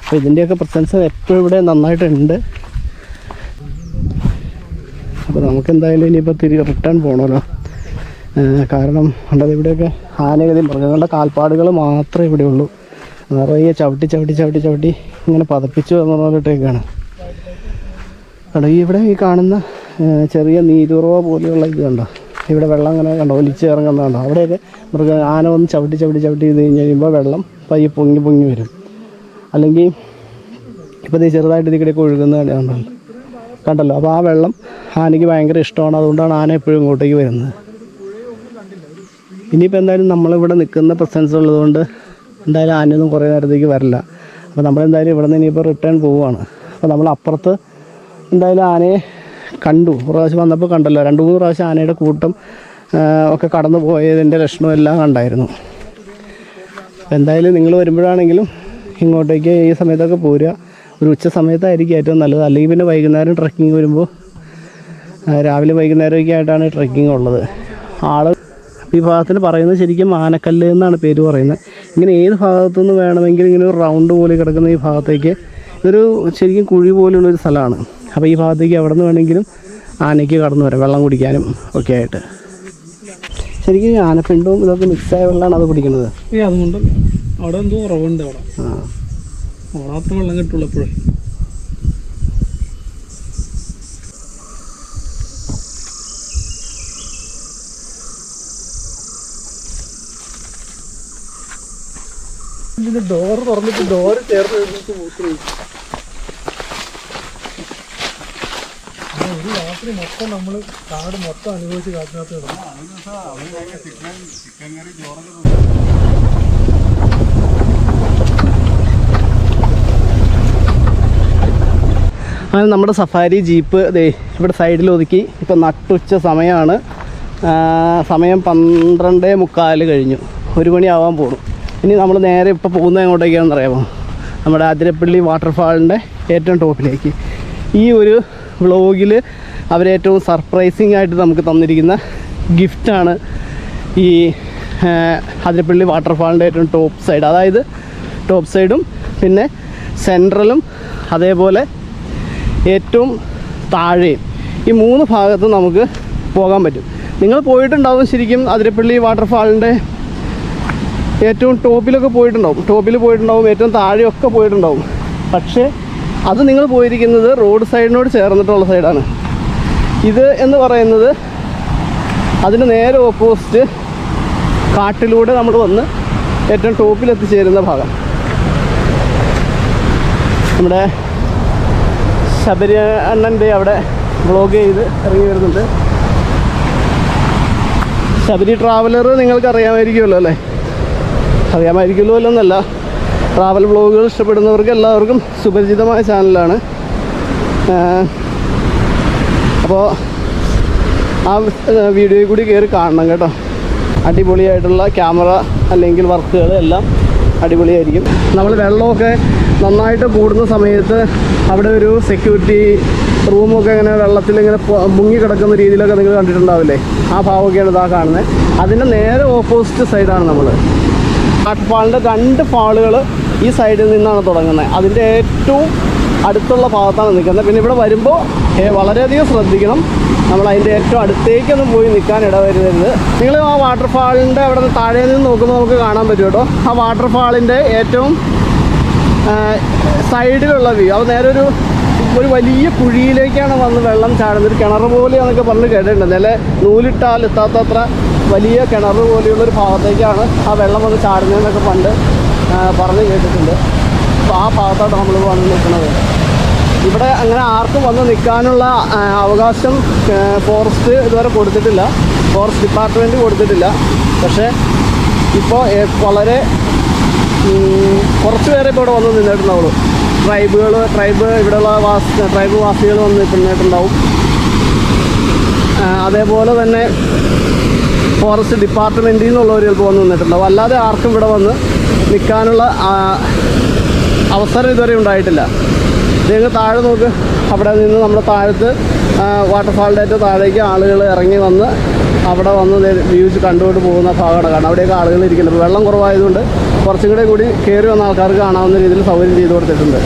അപ്പോൾ ഇതിൻ്റെയൊക്കെ പ്രസൻസ് എപ്പോഴും ഇവിടെ നന്നായിട്ടുണ്ട്. അപ്പോൾ നമുക്കെന്തായാലും ഇനിയിപ്പോൾ റിട്ടേൺ പോകണമല്ലോ. കാരണം കണ്ടത് ഇവിടെയൊക്കെ ആനഗതി മൃഗങ്ങളുടെ കാൽപ്പാടുകൾ മാത്രമേ ഇവിടെ ഉള്ളൂ. നിറയെ ചവിട്ടി ഇങ്ങനെ പതപ്പിച്ചു പറഞ്ഞിട്ടേക്കാണ്. അവിടെ ഇവിടെ ഈ കാണുന്ന ചെറിയ നീരുറവ പോലെയുള്ള ഇത് കണ്ടോ, ഇവിടെ വെള്ളം ഇങ്ങനെ കണ്ടോ ഒലിച്ച് ഇറങ്ങുന്നതുണ്ടോ. അവിടെയൊക്കെ ആന വന്ന് ചവിട്ടി ചെയ്ത് കഴിഞ്ഞ് കഴിയുമ്പോൾ വെള്ളം പയ്യെ പൊങ്ങി വരും. അല്ലെങ്കിൽ ഇപ്പോൾ ഇത് ചെറുതായിട്ട് ഇതിക്കിടയൊക്കെ ഒഴുകുന്നതാണ് കണ്ടല്ലോ. അപ്പോൾ ആ വെള്ളം ആനയ്ക്ക് ഭയങ്കര ഇഷ്ടമാണ്. അതുകൊണ്ടാണ് ആന എപ്പോഴും ഇങ്ങോട്ടേക്ക് വരുന്നത്. ഇനിയിപ്പോൾ എന്തായാലും നമ്മളിവിടെ നിൽക്കുന്ന പ്രസൻസ് ഉള്ളതുകൊണ്ട് എന്തായാലും ആനയൊന്നും കുറേ നേരത്തേക്ക് വരില്ല. അപ്പോൾ നമ്മളെന്തായാലും ഇവിടെ നിന്ന് ഇനിയിപ്പോൾ റിട്ടേൺ പോവുകയാണ്. അപ്പോൾ നമ്മൾ അപ്പുറത്ത് എന്തായാലും ആനയെ കണ്ടു. ഒരു പ്രാവശ്യം വന്നപ്പോൾ കണ്ടല്ലോ, 2-3 പ്രാവശ്യം ആനയുടെ കൂട്ടം ഒക്കെ കടന്നു പോയതിൻ്റെ ലക്ഷണം എല്ലാം കണ്ടായിരുന്നു. എന്തായാലും നിങ്ങൾ വരുമ്പോഴാണെങ്കിലും ഇങ്ങോട്ടേക്ക് ഈ സമയത്തൊക്കെ പോരുക. ഒരു ഉച്ച സമയത്തായിരിക്കും ഏറ്റവും നല്ലത്. അല്ലെങ്കിൽ പിന്നെ വൈകുന്നേരം ട്രക്കിങ് വരുമ്പോൾ രാവിലെ വൈകുന്നേരമൊക്കെ ആയിട്ടാണ് ട്രക്കിങ് ഉള്ളത്. ഈ ഭാഗത്തിന് പറയുന്നത് ശരിക്കും ആനക്കല്ല് എന്നാണ് പേര് പറയുന്നത്. ഇങ്ങനെ ഏത് ഭാഗത്തുനിന്ന് വേണമെങ്കിലും ഇങ്ങനെ ഒരു റൗണ്ട് പോലെ കിടക്കുന്ന ഈ ഭാഗത്തേക്ക് ഇതൊരു ശരിക്കും കുഴി പോലുള്ളൊരു സ്ഥലമാണ്. അപ്പോൾ ഈ ഭാഗത്തേക്ക് എവിടെ നിന്ന് വേണമെങ്കിലും ആനയ്ക്ക് കടന്നു വരാം, വെള്ളം കുടിക്കാനും ഒക്കെ ആയിട്ട്. ശരിക്കും ആനപ്പിണ്ടവും ഇതൊക്കെ മിക്സായ വെള്ളമാണ് അത് കുടിക്കുന്നത്. അതുകൊണ്ട് അവിടെ എന്തോ ഉറവുണ്ട്. അവിടെ മാത്രം വെള്ളം കിട്ടുള്ളൂ എപ്പോഴും. ഇതിന്റെ ഡോറ് തുറന്നിട്ട് ഡോറ് ചേർന്ന് ഒരു രാത്രി മൊത്തം നമ്മൾ കാട് മൊത്തം അനുഭവിച്ച് കാട്ടിനകത്ത് അങ്ങനെ നമ്മുടെ സഫാരി ജീപ്പ് ദേ ഇവിടെ സൈഡിൽ ഒതുക്കി. ഇപ്പം നട്ടുച്ച സമയമാണ്. സമയം 12:45 കഴിഞ്ഞു. 1 മണിയാവാൻ പോകുന്നു. ഇനി നമ്മൾ നേരെ ഇപ്പോൾ പോകുന്നത് എങ്ങോട്ടേക്കാണെന്ന് അറിയാമോ? നമ്മുടെ അതിരപ്പള്ളി വാട്ടർഫാളിൻ്റെ ഏറ്റവും ടോപ്പിലേക്ക്. ഈ ഒരു വ്ളോഗിൽ അവരേറ്റവും സർപ്രൈസിങ് ആയിട്ട് നമുക്ക് തന്നിരിക്കുന്ന ഗിഫ്റ്റാണ് ഈ അതിരപ്പള്ളി വാട്ടർഫാളിൻ്റെ ഏറ്റവും ടോപ്പ് സൈഡ്. അതായത് ടോപ്പ് സൈഡും പിന്നെ സെൻട്രലും അതേപോലെ ഏറ്റവും താഴെയും, ഈ 3 ഭാഗത്തും നമുക്ക് പോകാൻ പറ്റും. നിങ്ങൾ പോയിട്ടുണ്ടാവും ശരിക്കും അതിരപ്പള്ളി വാട്ടർഫാളിൻ്റെ ഏറ്റവും ടോപ്പിലൊക്കെ പോയിട്ടുണ്ടാവും, ഏറ്റവും താഴെയൊക്കെ പോയിട്ടുണ്ടാവും. പക്ഷേ അത് നിങ്ങൾ പോയിരിക്കുന്നത് റോഡ് സൈഡിനോട് ചേർന്നിട്ടുള്ള സൈഡാണ്. ഇത് എന്ന് പറയുന്നത് അതിന് നേരെ ഓപ്പോസിറ്റ് കാട്ടിലൂടെ നമ്മൾ വന്ന് ഏറ്റവും ടോപ്പിലെത്തിച്ചേരുന്ന ഭാഗം. നമ്മുടെ ശബരി അണ്ണൻ്റെ അവിടെ വ്ളോഗ് ചെയ്ത് ഇറങ്ങി വരുന്നുണ്ട്. ശബരി ട്രാവലർ നിങ്ങൾക്ക് അറിയാമായിരിക്കുമല്ലോ അല്ലേ? അറിയാമായിരിക്കുമല്ലോ എന്നല്ല, ട്രാവൽ വ്ളോഗുകൾ ഇഷ്ടപ്പെടുന്നവർക്ക് എല്ലാവർക്കും സുപരിചിതമായ ചാനലാണ്. അപ്പോൾ ആ വീഡിയോയിൽ കൂടി കയറി കാണണം കേട്ടോ. അടിപൊളിയായിട്ടുള്ള ക്യാമറ അല്ലെങ്കിൽ വർക്കുകൾ എല്ലാം അടിപൊളിയായിരിക്കും. നമ്മൾ വെള്ളമൊക്കെ നന്നായിട്ട് കൂടുന്ന സമയത്ത് അവിടെ ഒരു സെക്യൂരിറ്റി റൂമൊക്കെ ഇങ്ങനെ വെള്ളത്തിൽ ഇങ്ങനെ മുങ്ങി കിടക്കുന്ന രീതിയിലൊക്കെ നിങ്ങൾ കണ്ടിട്ടുണ്ടാവില്ലേ? ആ ഭാവമൊക്കെയാണ് ഇതാ കാണുന്നത്. അതിൻ്റെ നേരെ ഓപ്പോസിറ്റ് സൈഡാണ് നമ്മൾ. വാട്ടർഫാളിൻ്റെ 2 ഫാളുകൾ ഈ സൈഡിൽ നിന്നാണ് തുടങ്ങുന്നത്. അതിൻ്റെ ഏറ്റവും അടുത്തുള്ള ഭാഗത്താണ് നിൽക്കുന്നത്. പിന്നെ ഇവിടെ വരുമ്പോൾ വളരെയധികം ശ്രദ്ധിക്കണം. നമ്മൾ അതിൻ്റെ ഏറ്റവും അടുത്തേക്കൊന്നും പോയി നിൽക്കാൻ ഇടവരുതരുത്. നിങ്ങൾ ആ വാട്ടർഫാളിൻ്റെ അവിടെ നിന്ന് താഴെ നിന്ന് നോക്കുമ്പോൾ നമുക്ക് കാണാൻ പറ്റും കേട്ടോ. ആ വാട്ടർഫാളിൻ്റെ ഏറ്റവും സൈഡിലുള്ള വ്യൂ, അത് നേരെ ഒരു വലിയ കുഴിയിലേക്കാണ് വന്ന് വെള്ളം ചാടുന്നത്. ഒരു കിണർ പോലെയാണെന്നൊക്കെ പറഞ്ഞ് കേട്ടിട്ടുണ്ട്. നില നൂലിട്ടാൽ എത്താത്തത്ര വലിയ കിണർ പോലെയുള്ളൊരു ഭാഗത്തേക്കാണ് ആ വെള്ളം വന്ന് ചാടുന്നതെന്നൊക്കെ പണ്ട് പറഞ്ഞ് കേട്ടിട്ടുണ്ട്. അപ്പോൾ ആ ഭാഗത്താണ് നമ്മൾ വന്ന് നിൽക്കുന്നത്. ഇവിടെ അങ്ങനെ ആർക്കും വന്ന് നിൽക്കാനുള്ള അവകാശം ഫോറസ്റ്റ് ഇതുവരെ കൊടുത്തിട്ടില്ല, ഫോറസ്റ്റ് ഡിപ്പാർട്ട്മെൻറ്റ് കൊടുത്തിട്ടില്ല. പക്ഷേ ഇപ്പോൾ വളരെ കുറച്ച് പേരെ ഇപ്പോൾ ഇവിടെ വന്ന് നിന്നിട്ടുണ്ടാവുള്ളൂ. ട്രൈബ് ഇവിടെയുള്ള ട്രൈബ് വാസികൾ വന്ന് നിന്നിട്ടുണ്ടാവും. അതേപോലെ തന്നെ ഫോറസ്റ്റ് ഡിപ്പാർട്ട്മെൻറ്റിൽ നിന്നുള്ളവർ ചിലപ്പോൾ വന്ന് നിന്നിട്ടുണ്ടാവും. അല്ലാതെ ആർക്കും ഇവിടെ വന്ന് നിൽക്കാനുള്ള അവസരം ഇതുവരെ ഉണ്ടായിട്ടില്ല. നിങ്ങൾ താഴെ നോക്ക്, അവിടെ നിന്ന് നമ്മുടെ താഴത്ത് വാട്ടർഫാളിൻ്റെ ഏറ്റവും താഴേക്ക് ആളുകൾ ഇറങ്ങി വന്ന് അവിടെ വന്ന് വ്യൂസ് കണ്ടുകൊണ്ട് പോകുന്ന ഭാഗമാണ് കാണാം. അവിടെയൊക്കെ ആളുകൾ ഇരിക്കുന്നത്. അപ്പോൾ വെള്ളം കുറവായതുകൊണ്ട് കുറച്ചും കൂടി കയറി വന്ന ആൾക്കാർക്ക് കാണാവുന്ന രീതിയിൽ സൗകര്യം ചെയ്തു കൊടുത്തിട്ടുണ്ട്.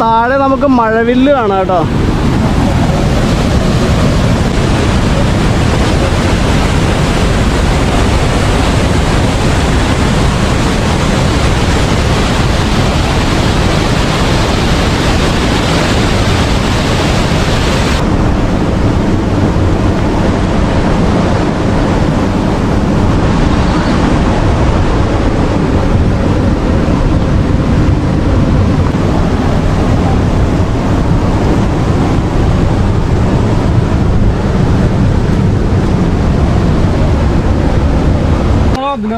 താഴെ നമുക്ക് മഴവില്ല് കാണാം കേട്ടോ.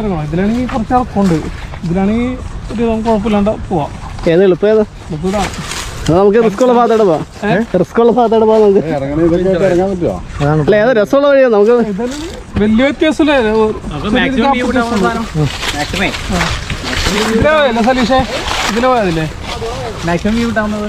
ഇറങ്ങണം. ഇതിലാണെങ്കിൽ കുറച്ച് ഇറക്കമുണ്ട്, ഇതിലാണെങ്കിൽ ഒരു കുഴപ്പമില്ലാണ്ട് പോവാം. ഏത് എളുപ്പം ഏതാ? നമുക്ക് റിസ്ക് ഉള്ള ഭാഗത്തോടെ പോവാം. റിസ്ക് ഉള്ള ഭാഗത്തോടെ പോവാം നമുക്ക്. അല്ല ഏതാ രസമുള്ള വഴിയാ നമുക്ക്. വലിയ വ്യത്യാസമില്ലേ സലീഷേ? ഇതിലെ പോയതില്ലേ മാക്സിമം വ്യൂ കിട്ടാവുന്നത്?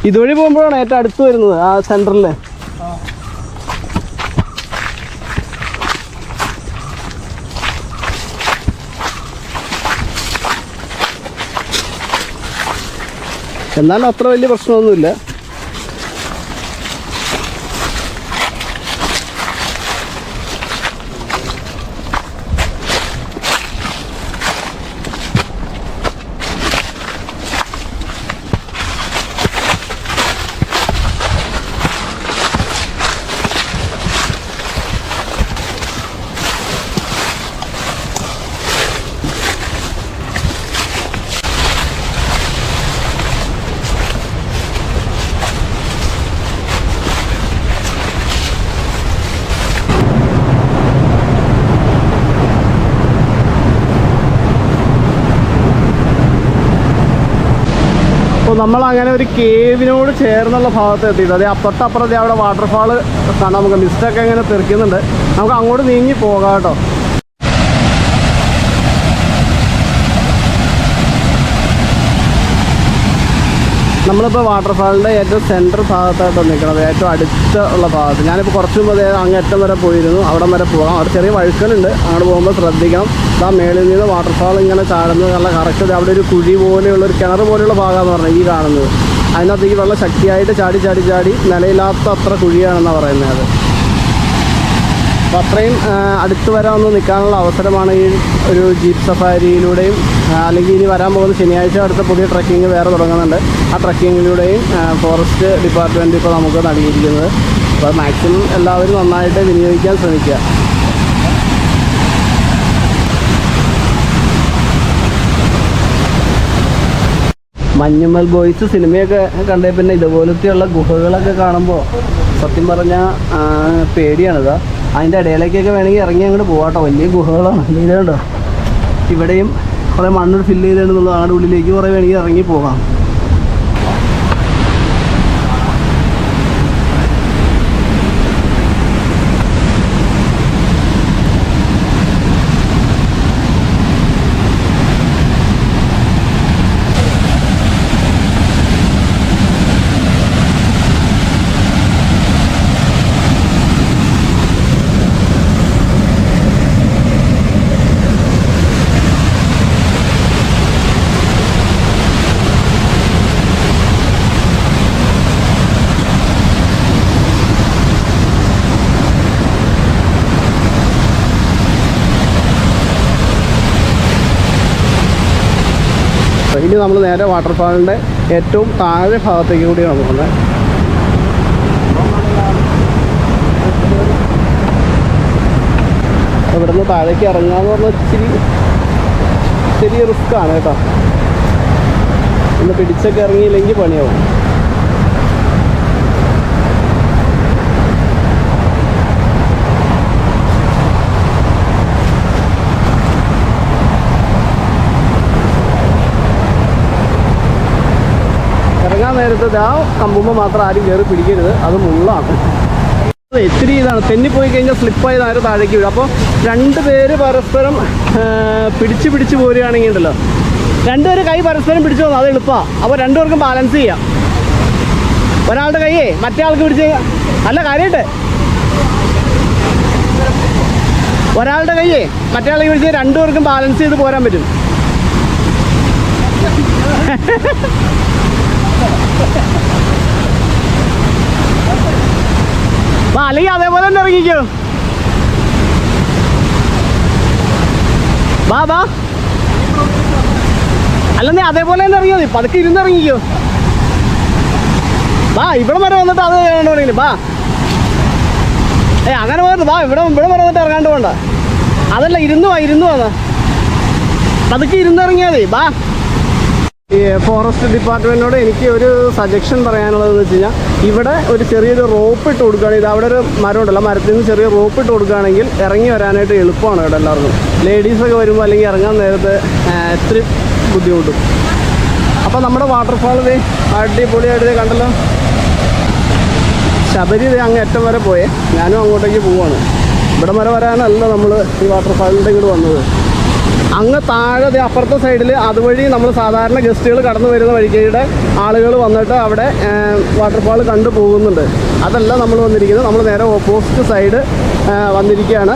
ഇതുവഴി പോകുമ്പോഴാണ് ഏറ്റവും അടുത്ത് വരുന്നത് ആ സെന്ററില്. എന്നാലും അത്ര വലിയ പ്രശ്നമൊന്നുമില്ല. അപ്പോൾ നമ്മളങ്ങനെ ഒരു കേവിനോട് ചേർന്നുള്ള ഭാഗത്ത് എത്തിയിട്ട് അതേ അപ്പുറത്തപ്പുറത്തെ അവിടെ വാട്ടർഫാൾ കാണാം. നമുക്ക് മിസ്റ്റൊക്കെ ഇങ്ങനെ തെറിക്കുന്നുണ്ട്. നമുക്ക് അങ്ങോട്ട് നീങ്ങി പോകാം കേട്ടോ. നമ്മളിപ്പോൾ വാട്ടർഫാളിൻ്റെ ഏറ്റവും സെൻറ്റർ ഭാഗത്തായിട്ടാണ് നിൽക്കുന്നത്, ഏറ്റവും അടുത്തുള്ള ഭാഗത്ത്. ഞാനിപ്പോൾ കുറച്ച് മുമ്പ് അങ്ങേറ്റം വരെ പോയിരുന്നു, അവിടം വരെ പോകാം. അവിടെ ചെറിയ വഴുക്കലുണ്ട്, അങ്ങോട്ട് പോകുമ്പോൾ ശ്രദ്ധിക്കണം. ആ മേളിൽ നിന്ന് വാട്ടർഫാൾ ഇങ്ങനെ ചാടുന്നത് നല്ല കറക്റ്റ്. അവിടെ ഒരു കുഴി പോലെയുള്ള ഒരു കിണർ പോലെയുള്ള ഭാഗമെന്ന് പറഞ്ഞാൽ ഈ കാണുന്നത്. അതിനകത്തേക്ക് വെള്ളം ശക്തിയായിട്ട് ചാടി ചാടി ചാടി നിലയില്ലാത്ത അത്ര കുഴിയാണെന്നാണ് പറയുന്നത് അത്. അപ്പോൾ അത്രയും അടുത്ത് വരെ ഒന്ന് നിൽക്കാനുള്ള അവസരമാണ് ഈ ഒരു ജീപ്പ് സഫാരിയിലൂടെയും അല്ലെങ്കിൽ ഇനി വരാൻ പോകുന്ന ശനിയാഴ്ച അടുത്ത പുതിയ ട്രക്കിങ് വേറെ തുടങ്ങുന്നുണ്ട്. ആ ട്രക്കിങ്ങിലൂടെയും ഫോറസ്റ്റ് ഡിപ്പാർട്ട്മെൻറ്റ് ഇപ്പോൾ നമുക്ക് നൽകിയിരിക്കുന്നത്. അപ്പോൾ മാക്സിമം എല്ലാവരും നന്നായിട്ട് വിനിയോഗിക്കാൻ ശ്രമിക്കുക. മഞ്ഞുമൽ ബോയ്സ് സിനിമയൊക്കെ കണ്ടേ പിന്നെ ഇതുപോലത്തെയുള്ള ഗുഹകളൊക്കെ കാണുമ്പോൾ സത്യം പറഞ്ഞാൽ പേടിയാണിത്. അതിൻ്റെ ഇടയിലേക്കൊക്കെ വേണമെങ്കിൽ ഇറങ്ങി അങ്ങോട്ട് പോകാട്ടോ. വലിയ ഗുഹകളാണ്. ഇതുണ്ടോ, ഇവിടെയും കുറേ മണ്ണ് ഫില്ല് ചെയ്തിട്ടുള്ള ആടെ ഉള്ളിലേക്ക് കുറേ വേണമെങ്കിൽ ഇറങ്ങി പോകാം. ഇനി നമ്മൾ നേരെ വാട്ടർഫാളിൻ്റെ ഏറ്റവും താഴെ ഭാഗത്തേക്ക് കൂടിയാണ് പോകുന്നത്. ഇവിടെ നിന്ന് താഴേക്ക് ഇറങ്ങുക എന്ന് പറഞ്ഞാൽ ചെറിയ റിസ്ക്കാണ് കേട്ടോ. ഒന്ന് പിടിച്ചൊക്കെ ഇറങ്ങിയില്ലെങ്കിൽ പണിയാവും. ഇറങ്ങാൻ നേരത്തെ ആ കമ്പുമ്പോൾ മാത്രം ആരും കയറി പിടിക്കരുത്, അത് മുള്ളാണ്. ഇത്തിരി ഇതാണ്, തെന്നിപ്പോയി കഴിഞ്ഞാൽ സ്ലിപ്പായി നേരെ താഴേക്ക് വീഴും. അപ്പോൾ 2 പേര് പരസ്പരം പിടിച്ച് പോരുകയാണെങ്കിൽ ഉണ്ടല്ലോ, 2 പേര് കൈ പരസ്പരം പിടിച്ചു വന്നു, അത് എളുപ്പമാണ്. അപ്പോൾ 2 പേർക്കും ബാലൻസ് ചെയ്യാം. ഒരാളുടെ കൈയേ മറ്റേ ആൾക്ക് പിടിച്ച്, അല്ല കാര്യമായിട്ട് ഒരാളുടെ കൈയേ മറ്റേ ആൾക്ക് പിടിച്ച് 2 പേർക്കും ബാലൻസ് ചെയ്ത് പോരാൻ പറ്റും. അല്ലെങ്കിൽ അതേപോലെ തന്നെ ഇറങ്ങിക്കോ. ബാ അല്ലെന്നേ അതേപോലെ തന്നെ ഇറങ്ങിയോ, നീ പതുക്കെ ഇരുന്നിറങ്ങിക്കോ. ഇവിടെ വരെ വന്നിട്ട് അത് കണ്ടുപോണെങ്കിൽ അങ്ങനെ പോകരുത്. ഇവിടെ വരെ വന്നിട്ട് ഇറങ്ങാണ്ട് പോകണ്ട. അതല്ല, ഇരുന്നു വന്ന് അതൊക്കെ ഇരുന്നിറങ്ങിയാതേ ബാ. ഈ ഫോറസ്റ്റ് ഡിപ്പാർട്ട്മെൻറ്റിനോട് എനിക്ക് ഒരു സജഷൻ പറയാനുള്ളതെന്ന് വെച്ച് കഴിഞ്ഞാൽ, ഇവിടെ ഒരു ചെറിയൊരു റോപ്പ് ഇട്ട് കൊടുക്കുകയാണെങ്കിൽ, ഇത് അവിടെ ഒരു മരം ഉണ്ടല്ലോ, മരത്തിൽ നിന്ന് ചെറിയ റോപ്പ് ഇട്ട് കൊടുക്കുകയാണെങ്കിൽ ഇറങ്ങി വരാനായിട്ട് എളുപ്പമാണ് ഇവിടെ എല്ലാവർക്കും. ലേഡീസൊക്കെ വരുമ്പോൾ അല്ലെങ്കിൽ ഇറങ്ങാൻ നേരത്തെ ഇത്തിരി ബുദ്ധിമുട്ടും. അപ്പോൾ നമ്മുടെ വാട്ടർഫാൾ ഇത് അടിപൊളിയായിട്ട് കണ്ടല്ലോ. ശബരി ഇത് അങ്ങ് അറ്റം വരെ പോയേ, ഞാനും അങ്ങോട്ടേക്ക് പോവാണ്. ഇവിടെ വരെ വരാനല്ല നമ്മൾ ഈ വാട്ടർഫാളിൻ്റെ ഇങ്ങോട്ട് വന്നത്. അങ്ങ് താഴെ അപ്പുറത്തെ സൈഡിൽ അതുവഴി നമ്മൾ സാധാരണ ഗസ്റ്റുകൾ കടന്നു വരുന്ന വഴിക്കയുടെ ആളുകൾ വന്നിട്ട് അവിടെ വാട്ടർഫാൾ കണ്ടു പോകുന്നുണ്ട്. അതല്ല നമ്മൾ വന്നിരിക്കുന്നത്, നമ്മൾ നേരെ ഓപ്പോസിറ്റ് സൈഡ് വന്നിരിക്കുകയാണ്.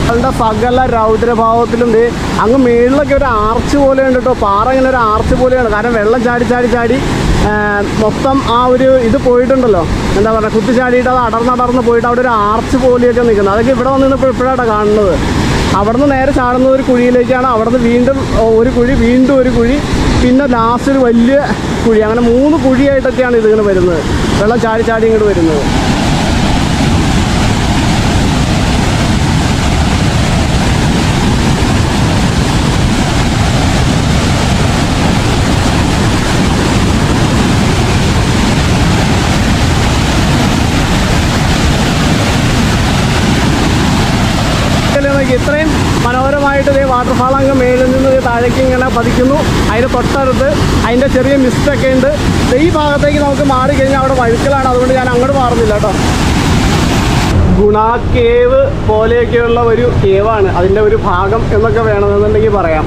അതിൻ്റെ സകല രൗദ്രഭാവത്തിലും അങ്ങ് മേളിലൊക്കെ ഒരു ആർച്ച് പോലെ ഉണ്ട് കേട്ടോ. പാറ ഇങ്ങനെ ഒരു ആർച്ച് പോലെയാണ്. കാരണം വെള്ളം ചാടി മൊത്തം ആ ഒരു ഇത് പോയിട്ടുണ്ടല്ലോ, എന്താ പറയുക, കുത്തി ചാടിയിട്ട് അത് അടർന്നടർന്ന് പോയിട്ട് അവിടെ ഒരു ആർച്ച് പോലെയൊക്കെ നിൽക്കുന്നത്. അതൊക്കെ ഇവിടെ വന്ന് നിന്നപ്പോൾ ഇപ്പോഴാണ് കാണുന്നത്. അവിടെ നിന്ന് നേരെ ചാടുന്ന ഒരു കുഴിയിലേക്കാണ്. അവിടെ നിന്ന് വീണ്ടും ഒരു കുഴി, വീണ്ടും ഒരു കുഴി, പിന്നെ ലാസ്റ്റ് ഒരു വലിയ കുഴി. അങ്ങനെ 3 കുഴിയായിട്ടൊക്കെയാണ് ഇതിങ്ങനെ വരുന്നത്, വെള്ളം ചാടി ഇങ്ങോട്ട് വരുന്നത്. ഇത്രയും മനോഹരമായിട്ട് ഇതേ വാട്ടർഫാൾ അങ്ങ് മേളിൽ നിന്ന് താഴേക്ക് ഇങ്ങനെ പതിക്കുന്നു. അതിന് തൊട്ടടുത്ത് അതിൻ്റെ ചെറിയ മിസ്റ്റൊക്കെ ഉണ്ട്. ഈ ഭാഗത്തേക്ക് നമുക്ക് മാറിക്കഴിഞ്ഞാൽ അവിടെ വഴുക്കലാണ്, അതുകൊണ്ട് ഞാൻ അങ്ങോട്ട് മാറുന്നില്ല കേട്ടോ. ഗുണ കേവ് പോലെയൊക്കെയുള്ള ഒരു കേവാണ്, അതിൻ്റെ ഒരു ഭാഗം എന്നൊക്കെ വേണമെന്നുണ്ടെങ്കിൽ പറയാം.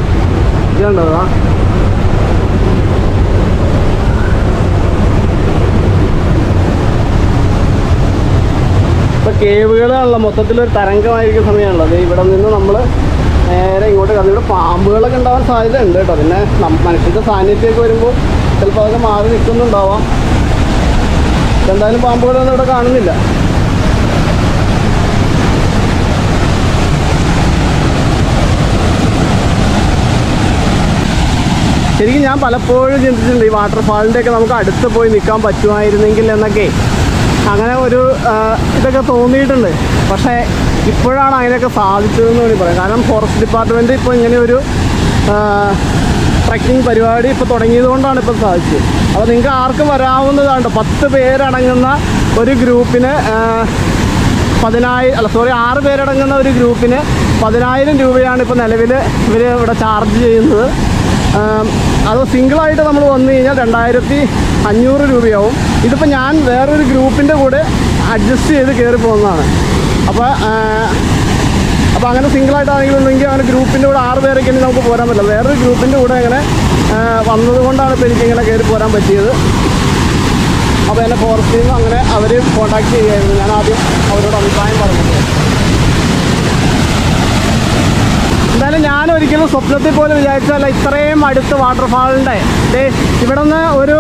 ഇതുണ്ടോ ഇപ്പോൾ കേവുകളാണല്ലോ മൊത്തത്തിലൊരു തരംഗമായിരിക്കുന്ന സമയമാണല്ലോ. അത് ഇവിടെ നിന്ന് നമ്മൾ നേരെ ഇങ്ങോട്ട് കടന്നു. ഇവിടെ പാമ്പുകളൊക്കെ ഉണ്ടാവാൻ സാധ്യത ഉണ്ട് കേട്ടോ. പിന്നെ മനുഷ്യൻ്റെ സാന്നിധ്യമൊക്കെ വരുമ്പോൾ ചിലപ്പോൾ അതൊക്കെ മാറി നിൽക്കുന്നുണ്ടാവാം. എന്തായാലും പാമ്പുകളൊന്നും ഇവിടെ കാണുന്നില്ല. ശരിക്കും ഞാൻ പലപ്പോഴും ചിന്തിച്ചിട്ടുണ്ട്, ഈ വാട്ടർഫാളിൻ്റെയൊക്കെ നമുക്ക് അടുത്ത് പോയി നിൽക്കാൻ പറ്റുമായിരുന്നെങ്കിൽ എന്നൊക്കെ. അങ്ങനെ ഒരു ഇതൊക്കെ തോന്നിയിട്ടുണ്ട്. പക്ഷേ ഇപ്പോഴാണ് അതിനൊക്കെ സാധിച്ചതെന്ന് വേണ്ടി പറയാം. കാരണം ഫോറസ്റ്റ് ഡിപ്പാർട്ട്മെൻറ്റ് ഇപ്പോൾ ഇങ്ങനെ ഒരു ട്രക്കിംഗ് പരിപാടി ഇപ്പോൾ തുടങ്ങിയത് കൊണ്ടാണ് ഇപ്പോൾ സാധിച്ചത്. അപ്പോൾ നിങ്ങൾക്ക് ആർക്കും വരാവുന്നതാണ്. 10 പേരടങ്ങുന്ന ഒരു ഗ്രൂപ്പിന് 6 പേരടങ്ങുന്ന ഒരു ഗ്രൂപ്പിന് 10,000 രൂപയാണ് ഇപ്പോൾ നിലവിൽ ഇവർ ഇവിടെ ചാർജ് ചെയ്യുന്നത്. അത് സിംഗിളായിട്ട് നമ്മൾ വന്നു കഴിഞ്ഞാൽ 2,500 രൂപയാവും. ഇതിപ്പോൾ ഞാൻ വേറൊരു ഗ്രൂപ്പിൻ്റെ കൂടെ അഡ്ജസ്റ്റ് ചെയ്ത് കയറി പോകുന്നതാണ്. അപ്പോൾ അങ്ങനെ സിംഗിളായിട്ടാണെങ്കിലുണ്ടെങ്കിൽ അങ്ങനെ ഗ്രൂപ്പിൻ്റെ കൂടെ 6 പേരൊക്കെ നമുക്ക് പോരാൻ പറ്റില്ല. വേറൊരു ഗ്രൂപ്പിൻ്റെ കൂടെ അങ്ങനെ വന്നതുകൊണ്ടാണ് ഇപ്പോൾ എനിക്കിങ്ങനെ കയറി പോരാൻ പറ്റിയത്. അപ്പോൾ എന്നെ ഫോറസ്റ്റിൽ നിന്ന് അങ്ങനെ അവർ കോൺടാക്ട് ചെയ്യുമായിരുന്നു. ഞാൻ ആദ്യം അവരോട് അഭിപ്രായം പറഞ്ഞത്. എന്തായാലും ഞാൻ ഒരിക്കലും സ്വപ്നത്തിൽ പോലും വിചാരിച്ചല്ല ഇത്രയും അടുത്ത് വാട്ടർഫാളിൻ്റെ ഇവിടെ നിന്ന് ഒരു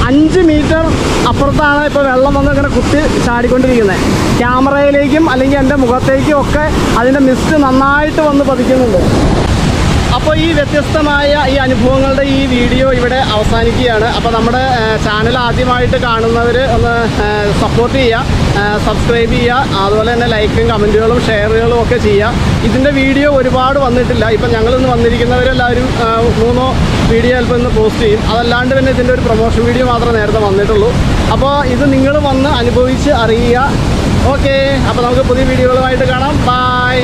5 മീറ്റർ അപ്പുറത്താണ് ഇപ്പോൾ വെള്ളം വന്ന് ഇങ്ങനെ കുത്തി ചാടിക്കൊണ്ടിരിക്കുന്നത്. ക്യാമറയിലേക്കും അല്ലെങ്കിൽ എൻ്റെ മുഖത്തേക്കും ഒക്കെ അതിൻ്റെ മിസ്റ്റ് നന്നായിട്ട് വന്ന് പതിക്കുന്നുണ്ട്. അപ്പോൾ ഈ വ്യത്യസ്തമായ ഈ അനുഭവങ്ങളുടെ ഈ വീഡിയോ ഇവിടെ അവസാനിക്കുകയാണ്. അപ്പോൾ നമ്മുടെ ചാനൽ ആദ്യമായിട്ട് കാണുന്നവർ ഒന്ന് സപ്പോർട്ട് ചെയ്യുക, സബ്സ്ക്രൈബ് ചെയ്യുക, അതുപോലെ തന്നെ ലൈക്കും കമൻറ്റുകളും ഷെയറുകളും ഒക്കെ ചെയ്യുക. ഇതിൻ്റെ വീഡിയോ ഒരുപാട് വന്നിട്ടില്ല. ഇപ്പം ഞങ്ങളിന്ന് വന്നിരിക്കുന്നവരെല്ലാവരും 3 വീഡിയോ ചിലപ്പോൾ ഇന്ന് പോസ്റ്റ് ചെയ്യും. അതല്ലാണ്ട് പിന്നെ ഇതിൻ്റെ ഒരു പ്രൊമോഷൻ വീഡിയോ മാത്രമേ നേരത്തെ വന്നിട്ടുള്ളൂ. അപ്പോൾ ഇത് നിങ്ങൾ വന്ന് അനുഭവിച്ച് അറിയുക. ഓക്കെ, അപ്പോൾ നമുക്ക് പുതിയ വീഡിയോകളുമായിട്ട് കാണാം. ബൈ.